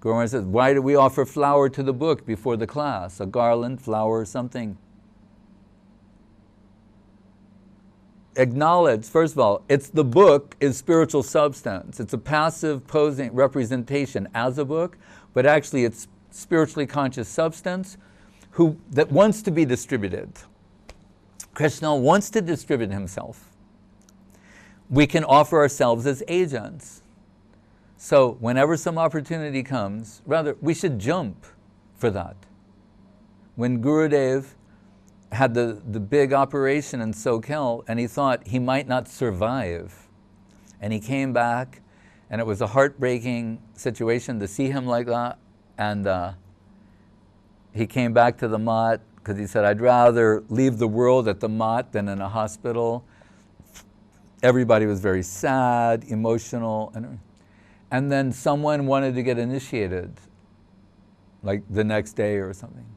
Guru Maharaj says, why do we offer flower to the book before the class? A garland, flower, something. Acknowledge, first of all, it's the book is spiritual substance. It's a passive posing representation as a book, but actually it's spiritually conscious substance that wants to be distributed. Krishna wants to distribute himself. We can offer ourselves as agents. So whenever some opportunity comes, rather, we should jump for that. When Gurudev had the big operation in Sokel, and he thought he might not survive. And he came back, and it was a heartbreaking situation to see him like that. And he came back to the Mat, because he said, I'd rather leave the world at the Mat than in a hospital. Everybody was very sad, emotional. And then someone wanted to get initiated, like the next day or something.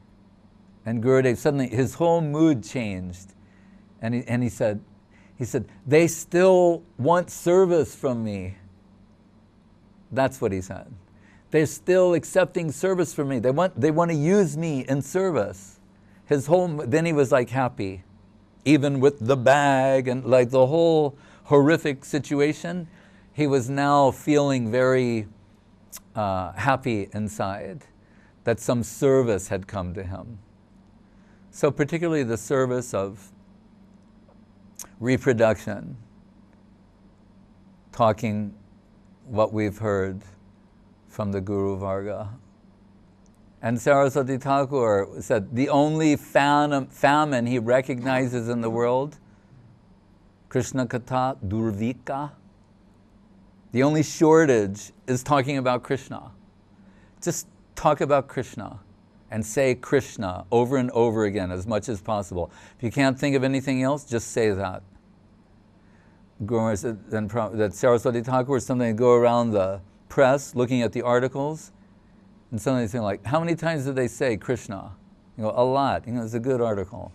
And Gurudev suddenly, his whole mood changed. And he said, they still want service from me. That's what he said. They're still accepting service from me. They want to use me in service. Then he was like happy. Even with the bag and like the whole horrific situation, he was now feeling very happy inside that some service had come to him. So particularly the service of reproduction, talking what we've heard from the Guru Varga. And Saraswati Thakur said, the only famine he recognizes in the world, Krishna Katha Durvika, the only shortage is talking about Krishna. Just talk about Krishna. And say Krishna over and over again as much as possible. If you can't think of anything else, just say that. Guru Maharaj said that Saraswati Thakur was something to go around the press looking at the articles, and somebody saying like, how many times did they say Krishna? You go, a lot. You know, it's a good article.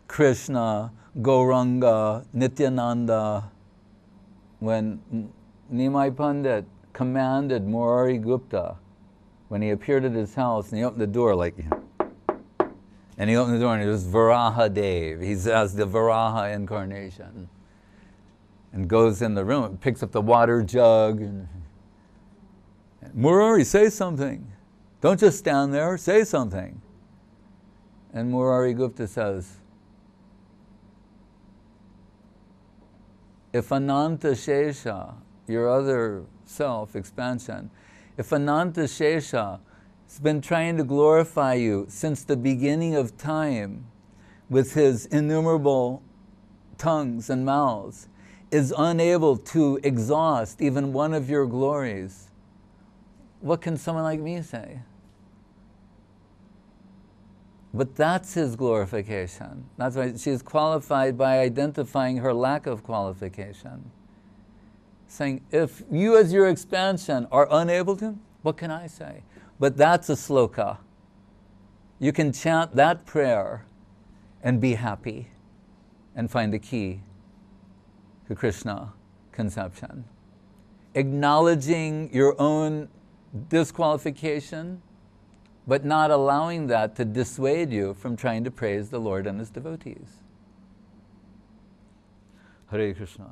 Krishna, Gauranga, Nityananda. When Nimai Pandit commanded Murari Gupta, when he appeared at his house and he opened the door like, and he opened the door and it was Varaha Dev. He's as the Varaha incarnation. And goes in the room and picks up the water jug. And Murari, say something. Don't just stand there, say something. And Murari Gupta says, if Ananta Shesha, your other self, expansion, if Ananta Shesha has been trying to glorify you since the beginning of time with his innumerable tongues and mouths, is unable to exhaust even one of your glories, what can someone like me say? But that's his glorification. That's why she's qualified by identifying her lack of qualification. Saying, if you as your expansion are unable to, what can I say? But that's a sloka. You can chant that prayer and be happy and find the key to Krishna conception. Acknowledging your own disqualification, but not allowing that to dissuade you from trying to praise the Lord and His devotees. Hare Krishna.